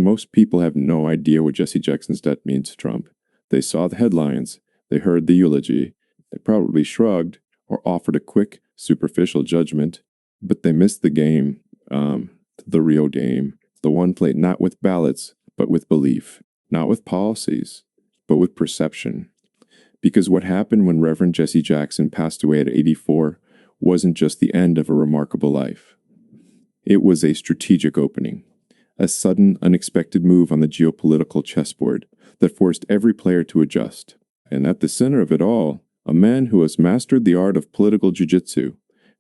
most people have no idea what Jesse Jackson's death means to Trump. They saw the headlines, they heard the eulogy, they probably shrugged or offered a quick, superficial judgment, but they missed the game, the real game, the one played not with ballots, but with belief, not with policies, but with perception. Because what happened when Reverend Jesse Jackson passed away at 84 wasn't just the end of a remarkable life. It was a strategic opening, a sudden, unexpected move on the geopolitical chessboard that forced every player to adjust. And at the center of it all, a man who has mastered the art of political jiu-jitsu,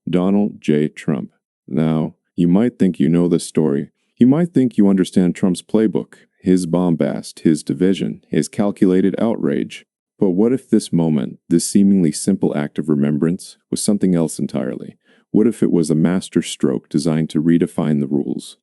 Donald J. Trump. Now, you might think you know this story. You might think you understand Trump's playbook, his bombast, his division, his calculated outrage. But what if this moment, this seemingly simple act of remembrance, was something else entirely? What if it was a master stroke designed to redefine the rules?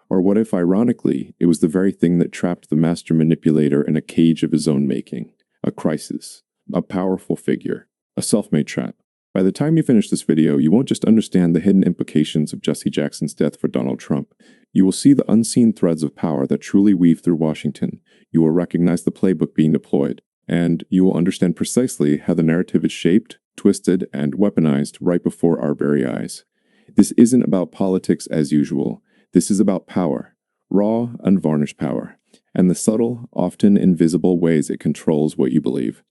Or what if, ironically, it was the very thing that trapped the master manipulator in a cage of his own making? A crisis, a powerful figure, a self-made trap. By the time you finish this video, you won't just understand the hidden implications of Jesse Jackson's death for Donald Trump. You will see the unseen threads of power that truly weave through Washington. You will recognize the playbook being deployed. And you will understand precisely how the narrative is shaped, twisted, and weaponized right before our very eyes. This isn't about politics as usual. This is about power, raw, unvarnished power, and the subtle, often invisible ways it controls what you believe.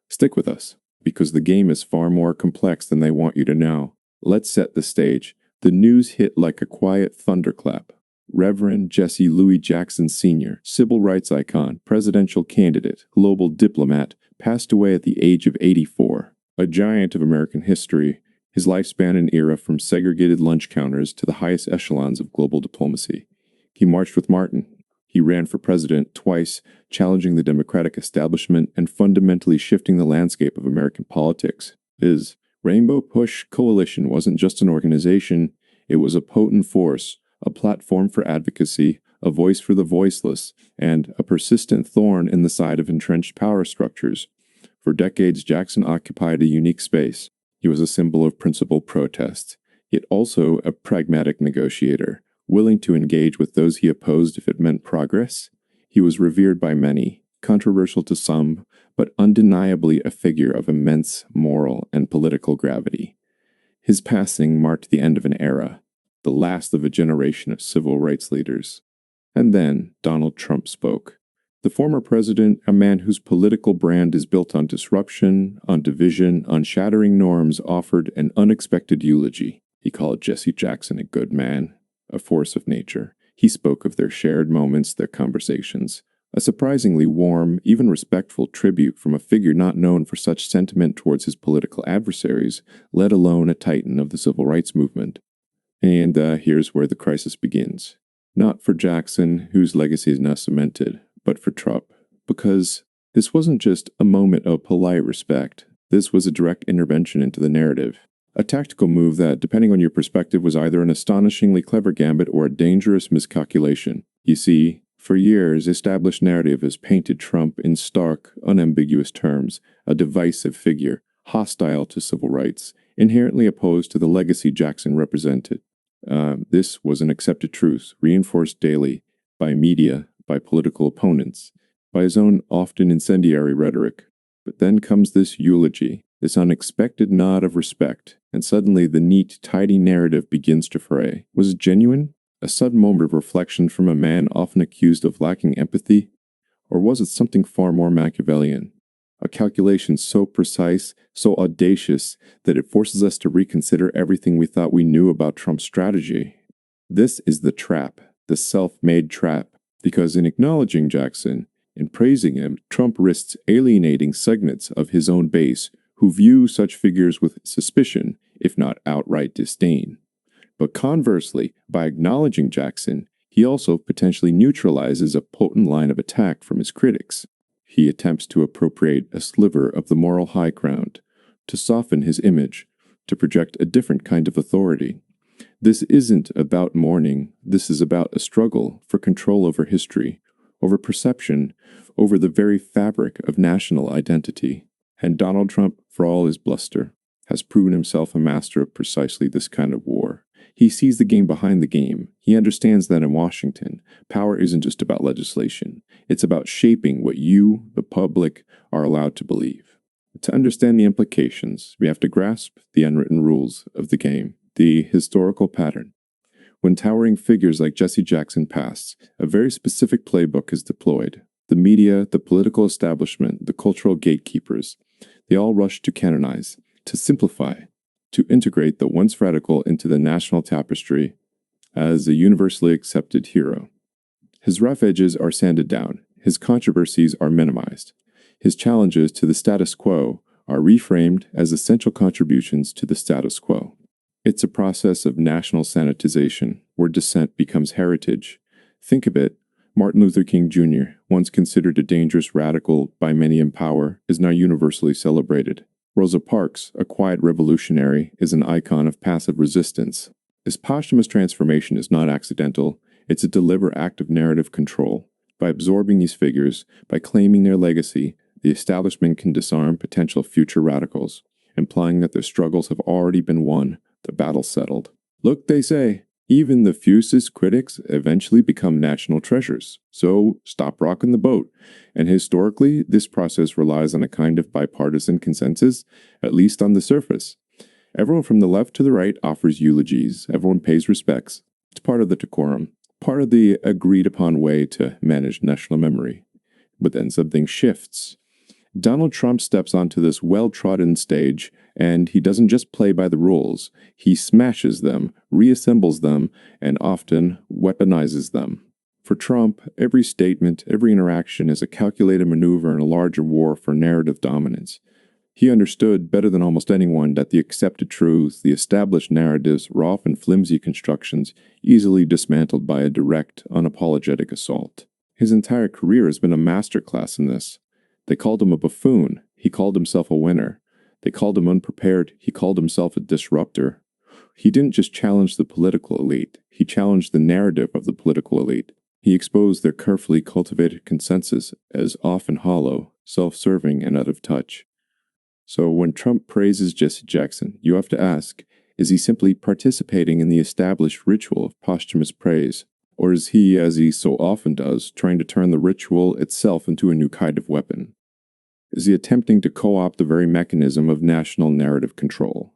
Stick with us, because the game is far more complex than they want you to know. Let's set the stage. The news hit like a quiet thunderclap. Reverend Jesse Louis Jackson Sr., civil rights icon, presidential candidate, global diplomat, passed away at the age of 84. A giant of American history, his life spanned an era from segregated lunch counters to the highest echelons of global diplomacy. He marched with Martin. He ran for president twice, challenging the Democratic establishment and fundamentally shifting the landscape of American politics. His Rainbow Push Coalition wasn't just an organization, it was a potent force, a platform for advocacy, a voice for the voiceless, and a persistent thorn in the side of entrenched power structures. For decades, Jackson occupied a unique space. He was a symbol of principled protest, yet also a pragmatic negotiator, willing to engage with those he opposed if it meant progress. He was revered by many, controversial to some, but undeniably a figure of immense moral and political gravity. His passing marked the end of an era, the last of a generation of civil rights leaders. And then Donald Trump spoke. The former president, a man whose political brand is built on disruption, on division, on shattering norms, offered an unexpected eulogy. He called Jesse Jackson a good man, a force of nature. He spoke of their shared moments, their conversations. A surprisingly warm, even respectful tribute from a figure not known for such sentiment towards his political adversaries, let alone a titan of the civil rights movement. And here's where the crisis begins. Not for Jackson, whose legacy is now cemented, but for Trump. Because this wasn't just a moment of polite respect. This was a direct intervention into the narrative. A tactical move that, depending on your perspective, was either an astonishingly clever gambit or a dangerous miscalculation. You see, for years, established narrative has painted Trump in stark, unambiguous terms, a divisive figure, hostile to civil rights, inherently opposed to the legacy Jackson represented. This was an accepted truth, reinforced daily by media, by political opponents, by his own often incendiary rhetoric. But then comes this eulogy, this unexpected nod of respect, and suddenly the neat, tidy narrative begins to fray. Was it genuine? A sudden moment of reflection from a man often accused of lacking empathy? Or was it something far more Machiavellian? A calculation so precise, so audacious, that it forces us to reconsider everything we thought we knew about Trump's strategy. This is the trap, the self-made trap, because in acknowledging Jackson, in praising him, Trump risks alienating segments of his own base who view such figures with suspicion, if not outright disdain. But conversely, by acknowledging Jackson, he also potentially neutralizes a potent line of attack from his critics. He attempts to appropriate a sliver of the moral high ground, to soften his image, to project a different kind of authority. This isn't about mourning, this is about a struggle for control over history, over perception, over the very fabric of national identity. And Donald Trump, for all his bluster, has proven himself a master of precisely this kind of war. He sees the game behind the game. He understands that in Washington, power isn't just about legislation. It's about shaping what you, the public, are allowed to believe. To understand the implications, we have to grasp the unwritten rules of the game, the historical pattern. When towering figures like Jesse Jackson pass, a very specific playbook is deployed. The media, the political establishment, the cultural gatekeepers, they all rush to canonize, to simplify, to integrate the once radical into the national tapestry as a universally accepted hero. His rough edges are sanded down, his controversies are minimized, his challenges to the status quo are reframed as essential contributions to the status quo. It's a process of national sanitization, where dissent becomes heritage. Think of it. Martin Luther King Jr., once considered a dangerous radical by many in power, is now universally celebrated. Rosa Parks, a quiet revolutionary, is an icon of passive resistance. This posthumous transformation is not accidental. It's a deliberate act of narrative control. By absorbing these figures, by claiming their legacy, the establishment can disarm potential future radicals, implying that their struggles have already been won, the battle settled. Look, they say, even the fiercest critics eventually become national treasures. So stop rocking the boat. And historically, this process relies on a kind of bipartisan consensus, at least on the surface. Everyone from the left to the right offers eulogies. Everyone pays respects. It's part of the decorum, part of the agreed-upon way to manage national memory. But then something shifts. Donald Trump steps onto this well-trodden stage, and he doesn't just play by the rules. He smashes them, reassembles them, and often weaponizes them. For Trump, every statement, every interaction is a calculated maneuver in a larger war for narrative dominance. He understood better than almost anyone that the accepted truths, the established narratives, were often flimsy constructions, easily dismantled by a direct, unapologetic assault. His entire career has been a masterclass in this. They called him a buffoon. He called himself a winner. They called him unprepared. He called himself a disruptor. He didn't just challenge the political elite. He challenged the narrative of the political elite. He exposed their carefully cultivated consensus as often hollow, self-serving, and out of touch. So when Trump praises Jesse Jackson, you have to ask, is he simply participating in the established ritual of posthumous praise? Or is he, as he so often does, trying to turn the ritual itself into a new kind of weapon? Is he attempting to co-opt the very mechanism of national narrative control?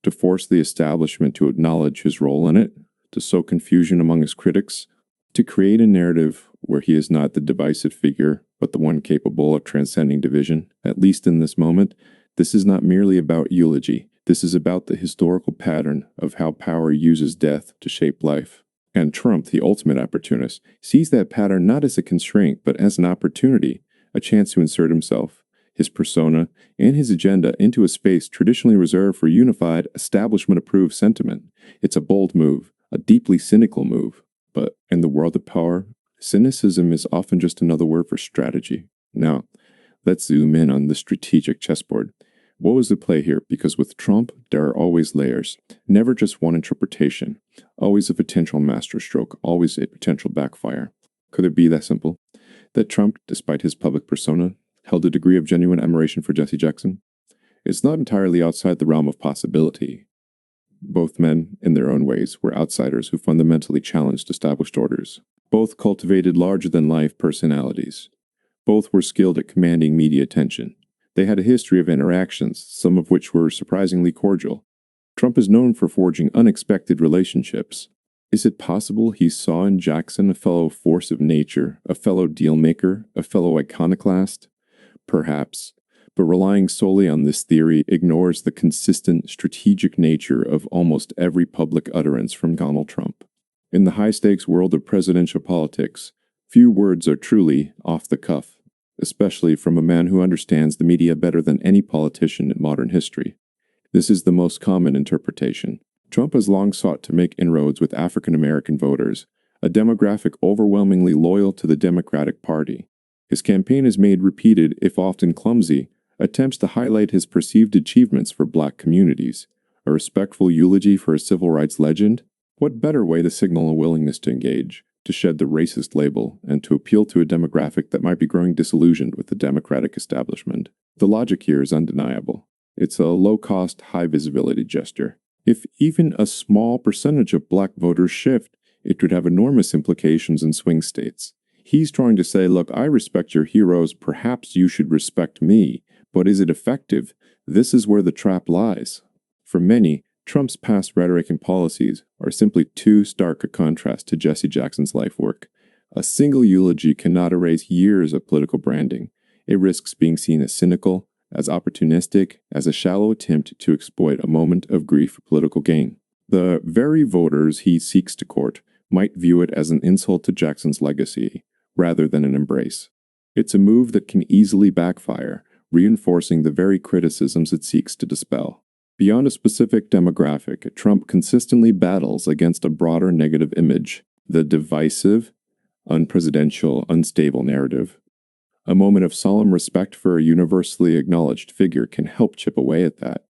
To force the establishment to acknowledge his role in it? To sow confusion among his critics? To create a narrative where he is not the divisive figure, but the one capable of transcending division? At least in this moment, this is not merely about eulogy. This is about the historical pattern of how power uses death to shape life. And Trump, the ultimate opportunist, sees that pattern not as a constraint, but as an opportunity, a chance to insert himself, his persona, and his agenda into a space traditionally reserved for unified, establishment-approved sentiment. It's a bold move, a deeply cynical move. But in the world of power, cynicism is often just another word for strategy. Now, let's zoom in on the strategic chessboard. What was the play here? Because with Trump, there are always layers. Never just one interpretation. Always a potential masterstroke. Always a potential backfire. Could it be that simple? That Trump, despite his public persona, held a degree of genuine admiration for Jesse Jackson? It's not entirely outside the realm of possibility. Both men, in their own ways, were outsiders who fundamentally challenged established orders. Both cultivated larger-than-life personalities. Both were skilled at commanding media attention. They had a history of interactions, some of which were surprisingly cordial. Trump is known for forging unexpected relationships. Is it possible he saw in Jackson a fellow force of nature, a fellow deal-maker, a fellow iconoclast? Perhaps. But relying solely on this theory ignores the consistent, strategic nature of almost every public utterance from Donald Trump. In the high-stakes world of presidential politics, few words are truly off the cuff, especially from a man who understands the media better than any politician in modern history. This is the most common interpretation. Trump has long sought to make inroads with African-American voters, a demographic overwhelmingly loyal to the Democratic Party. His campaign has made repeated, if often clumsy, attempts to highlight his perceived achievements for black communities. A respectful eulogy for a civil rights legend? What better way to signal a willingness to engage, to shed the racist label, and to appeal to a demographic that might be growing disillusioned with the Democratic establishment? The logic here is undeniable. It's a low-cost, high-visibility gesture. If even a small percentage of black voters shift, it could have enormous implications in swing states. He's trying to say, look, I respect your heroes, perhaps you should respect me, but is it effective? This is where the trap lies. For many, Trump's past rhetoric and policies are simply too stark a contrast to Jesse Jackson's life work. A single eulogy cannot erase years of political branding. It risks being seen as cynical, as opportunistic, as a shallow attempt to exploit a moment of grief for political gain. The very voters he seeks to court might view it as an insult to Jackson's legacy, rather than an embrace. It's a move that can easily backfire, reinforcing the very criticisms it seeks to dispel. Beyond a specific demographic, Trump consistently battles against a broader negative image, the divisive, unpresidential, unstable narrative. A moment of solemn respect for a universally acknowledged figure can help chip away at that.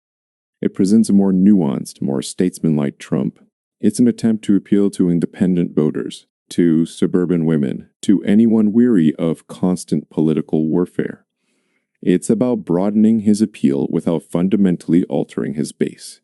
It presents a more nuanced, more statesmanlike Trump. It's an attempt to appeal to independent voters, to suburban women, to anyone weary of constant political warfare. It's about broadening his appeal without fundamentally altering his base.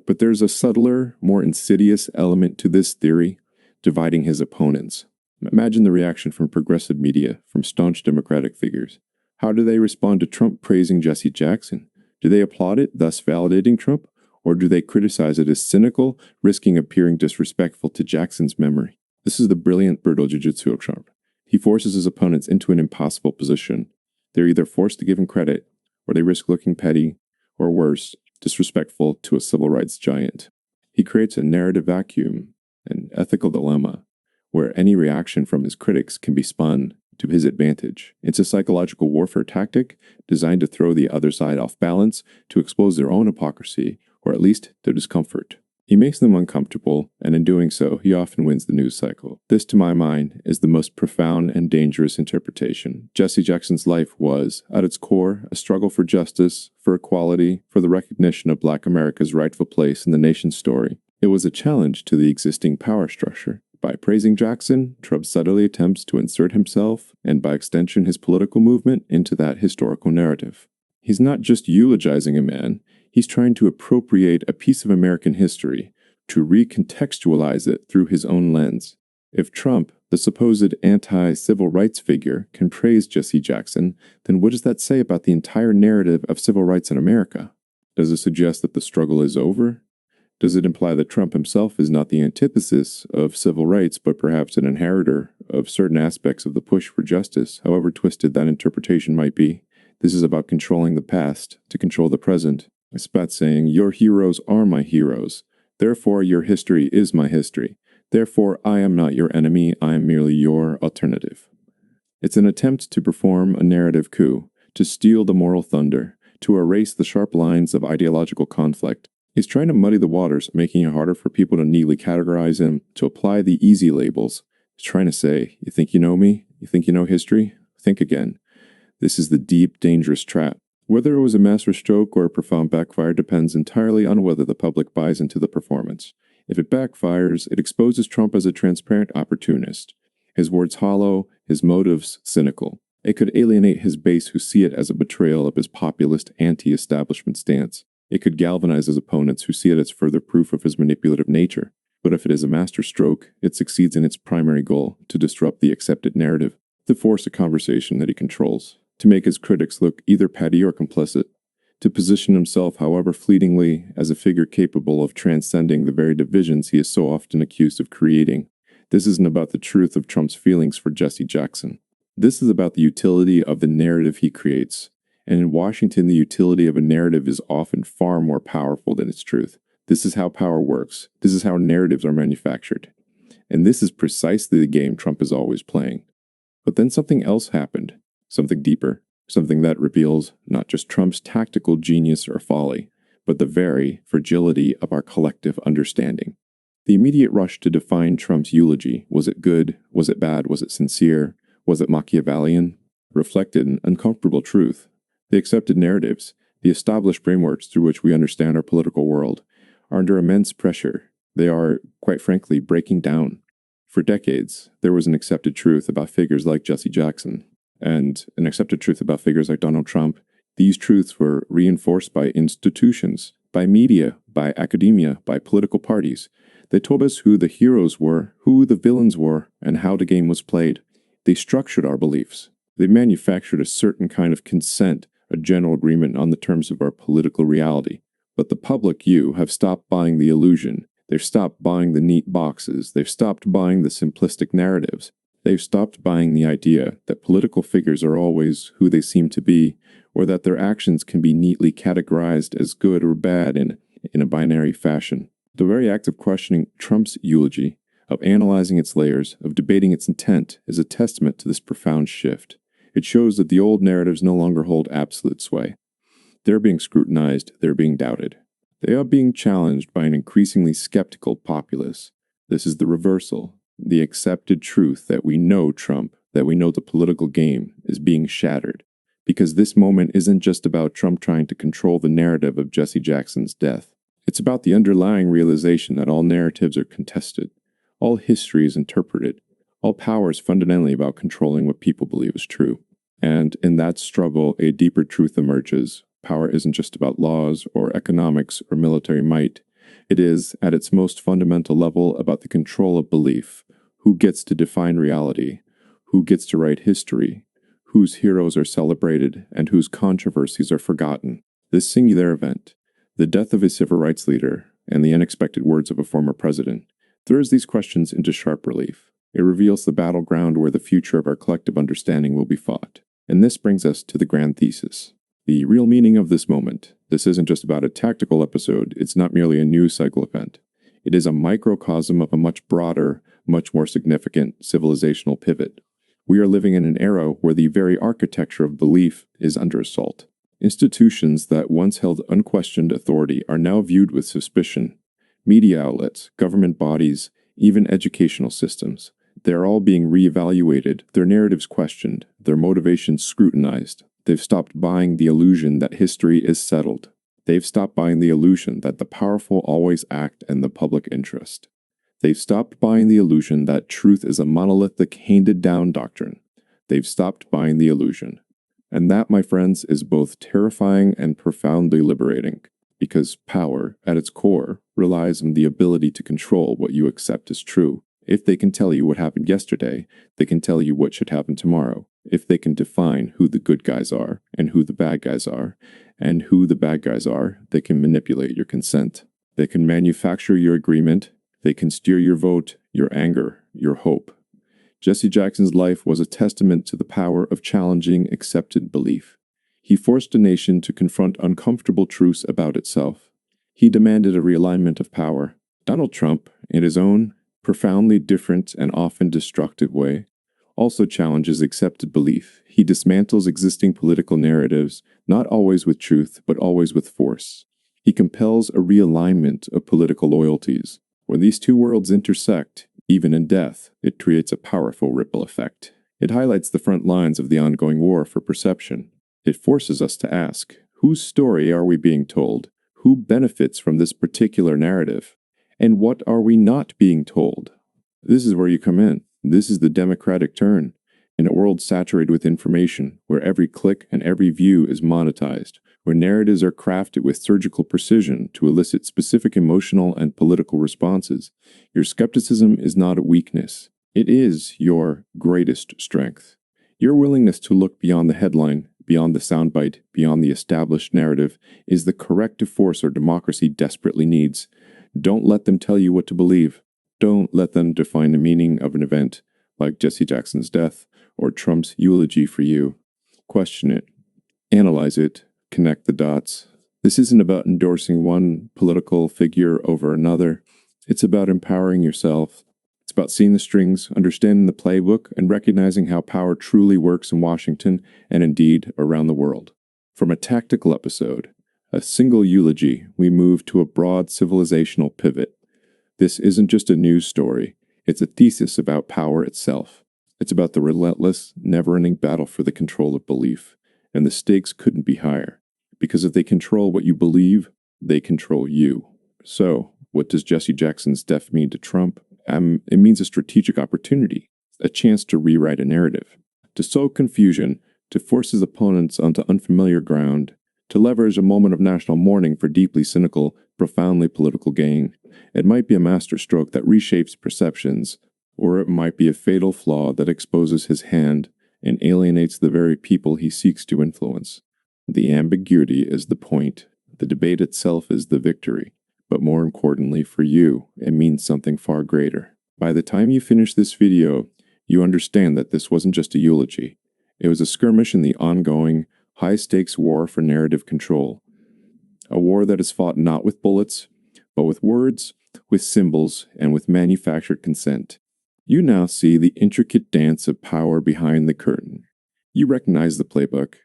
But there's a subtler, more insidious element to this theory, dividing his opponents. Imagine the reaction from progressive media, from staunch Democratic figures. How do they respond to Trump praising Jesse Jackson? Do they applaud it, thus validating Trump? Or do they criticize it as cynical, risking appearing disrespectful to Jackson's memory? This is the brilliant, brutal jiu-jitsu of Trump. He forces his opponents into an impossible position. They're either forced to give him credit, or they risk looking petty, or worse, disrespectful to a civil rights giant. He creates a narrative vacuum, an ethical dilemma, where any reaction from his critics can be spun to his advantage. It's a psychological warfare tactic designed to throw the other side off balance, to expose their own hypocrisy, or at least their discomfort. He makes them uncomfortable, and in doing so, he often wins the news cycle. This, to my mind, is the most profound and dangerous interpretation. Jesse Jackson's life was, at its core, a struggle for justice, for equality, for the recognition of Black America's rightful place in the nation's story. It was a challenge to the existing power structure. By praising Jackson, Trump subtly attempts to insert himself, and by extension his political movement, into that historical narrative. He's not just eulogizing a man, he's trying to appropriate a piece of American history, to recontextualize it through his own lens. If Trump, the supposed anti-civil rights figure, can praise Jesse Jackson, then what does that say about the entire narrative of civil rights in America? Does it suggest that the struggle is over? Does it imply that Trump himself is not the antithesis of civil rights, but perhaps an inheritor of certain aspects of the push for justice, however twisted that interpretation might be? This is about controlling the past to control the present. It's about saying, your heroes are my heroes. Therefore, your history is my history. Therefore, I am not your enemy. I am merely your alternative. It's an attempt to perform a narrative coup, to steal the moral thunder, to erase the sharp lines of ideological conflict. He's trying to muddy the waters, making it harder for people to neatly categorize him, to apply the easy labels. He's trying to say, you think you know me? You think you know history? Think again. This is the deep, dangerous trap. Whether it was a masterstroke or a profound backfire depends entirely on whether the public buys into the performance. If it backfires, it exposes Trump as a transparent opportunist. His words hollow, his motives cynical. It could alienate his base who see it as a betrayal of his populist anti-establishment stance. It could galvanize his opponents who see it as further proof of his manipulative nature. But if it is a masterstroke, it succeeds in its primary goal, to disrupt the accepted narrative, to force a conversation that he controls, to make his critics look either petty or complicit, to position himself, however fleetingly, as a figure capable of transcending the very divisions he is so often accused of creating. This isn't about the truth of Trump's feelings for Jesse Jackson. This is about the utility of the narrative he creates. And in Washington, the utility of a narrative is often far more powerful than its truth. This is how power works. This is how narratives are manufactured. And this is precisely the game Trump is always playing. But then something else happened. Something deeper. Something that reveals not just Trump's tactical genius or folly, but the very fragility of our collective understanding. The immediate rush to define Trump's eulogy, was it good? Was it bad? Was it sincere? Was it Machiavellian? Reflected an uncomfortable truth. The accepted narratives, the established frameworks through which we understand our political world, are under immense pressure. They are, quite frankly, breaking down. For decades, there was an accepted truth about figures like Jesse Jackson, and an accepted truth about figures like Donald Trump. These truths were reinforced by institutions, by media, by academia, by political parties. They told us who the heroes were, who the villains were, and how the game was played. They structured our beliefs. They manufactured a certain kind of consent, a general agreement on the terms of our political reality. But the public, you, have stopped buying the illusion. They've stopped buying the neat boxes. They've stopped buying the simplistic narratives. They've stopped buying the idea that political figures are always who they seem to be, or that their actions can be neatly categorized as good or bad in a binary fashion. The very act of questioning Trump's eulogy, of analyzing its layers, of debating its intent, is a testament to this profound shift. It shows that the old narratives no longer hold absolute sway. They're being scrutinized, they're being doubted. They are being challenged by an increasingly skeptical populace. This is the reversal, the accepted truth that we know Trump, that we know the political game, is being shattered. Because this moment isn't just about Trump trying to control the narrative of Jesse Jackson's death. It's about the underlying realization that all narratives are contested, all history is interpreted, all power is fundamentally about controlling what people believe is true. And in that struggle, a deeper truth emerges. Power isn't just about laws or economics or military might. It is, at its most fundamental level, about the control of belief. Who gets to define reality? Who gets to write history? Whose heroes are celebrated and whose controversies are forgotten? This singular event, the death of a civil rights leader and the unexpected words of a former president, throws these questions into sharp relief. It reveals the battleground where the future of our collective understanding will be fought. And this brings us to the grand thesis. The real meaning of this moment. This isn't just about a tactical episode. It's not merely a news cycle event. It is a microcosm of a much broader, much more significant civilizational pivot. We are living in an era where the very architecture of belief is under assault. Institutions that once held unquestioned authority are now viewed with suspicion. Media outlets, government bodies, even educational systems. They're all being reevaluated, their narratives questioned, their motivations scrutinized. They've stopped buying the illusion that history is settled. They've stopped buying the illusion that the powerful always act in the public interest. They've stopped buying the illusion that truth is a monolithic, handed-down doctrine. They've stopped buying the illusion. And that, my friends, is both terrifying and profoundly liberating, because power, at its core, relies on the ability to control what you accept as true. If they can tell you what happened yesterday, they can tell you what should happen tomorrow. If they can define who the good guys are and who the bad guys are, and who the bad guys are, they can manipulate your consent. They can manufacture your agreement. They can steer your vote, your anger, your hope. Jesse Jackson's life was a testament to the power of challenging accepted belief. He forced a nation to confront uncomfortable truths about itself. He demanded a realignment of power. Donald Trump, in his own profoundly different and often destructive way, also challenges accepted belief. He dismantles existing political narratives, not always with truth, but always with force. He compels a realignment of political loyalties. When these two worlds intersect, even in death, it creates a powerful ripple effect. It highlights the front lines of the ongoing war for perception. It forces us to ask, whose story are we being told? Who benefits from this particular narrative? And what are we not being told? This is where you come in. This is the democratic turn. In a world saturated with information, where every click and every view is monetized, where narratives are crafted with surgical precision to elicit specific emotional and political responses, your skepticism is not a weakness. It is your greatest strength. Your willingness to look beyond the headline, beyond the soundbite, beyond the established narrative, is the corrective force our democracy desperately needs. Don't let them tell you what to believe. Don't let them define the meaning of an event like Jesse Jackson's death or Trump's eulogy for you. Question it. Analyze it. Connect the dots. This isn't about endorsing one political figure over another. It's about empowering yourself. It's about seeing the strings, understanding the playbook, and recognizing how power truly works in Washington and indeed around the world. From a tactical episode, a single eulogy, we move to a broad civilizational pivot. This isn't just a news story. It's a thesis about power itself. It's about the relentless, never-ending battle for the control of belief. And the stakes couldn't be higher. Because if they control what you believe, they control you. So, what does Jesse Jackson's death mean to Trump? It means a strategic opportunity, a chance to rewrite a narrative, to sow confusion, to force his opponents onto unfamiliar ground, to leverage a moment of national mourning for deeply cynical, profoundly political gain. It might be a masterstroke that reshapes perceptions, or it might be a fatal flaw that exposes his hand and alienates the very people he seeks to influence. The ambiguity is the point. The debate itself is the victory. But more importantly for you, it means something far greater. By the time you finish this video, you understand that this wasn't just a eulogy. It was a skirmish in the ongoing, high-stakes war for narrative control. A war that is fought not with bullets, but with words, with symbols, and with manufactured consent. You now see the intricate dance of power behind the curtain. You recognize the playbook.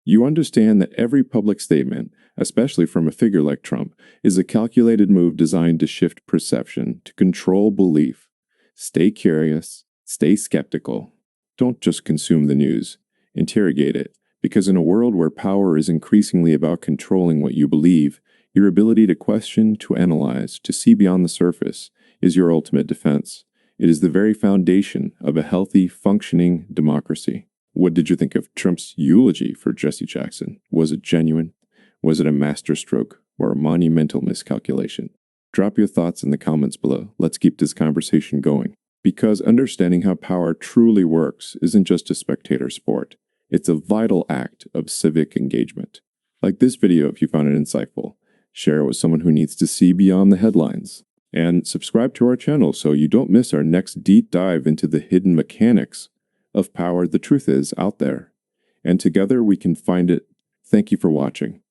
You understand that every public statement, especially from a figure like Trump, is a calculated move designed to shift perception, to control belief. Stay curious, stay skeptical. Don't just consume the news. Interrogate it, because in a world where power is increasingly about controlling what you believe, your ability to question, to analyze, to see beyond the surface is your ultimate defense. It is the very foundation of a healthy, functioning democracy. What did you think of Trump's eulogy for Jesse Jackson? Was it genuine? Was it a masterstroke or a monumental miscalculation? Drop your thoughts in the comments below. Let's keep this conversation going. Because understanding how power truly works isn't just a spectator sport. It's a vital act of civic engagement. Like this video if you found it insightful. Share it with someone who needs to see beyond the headlines. And subscribe to our channel so you don't miss our next deep dive into the hidden mechanics of power the truth is out there. And together we can find it. Thank you for watching.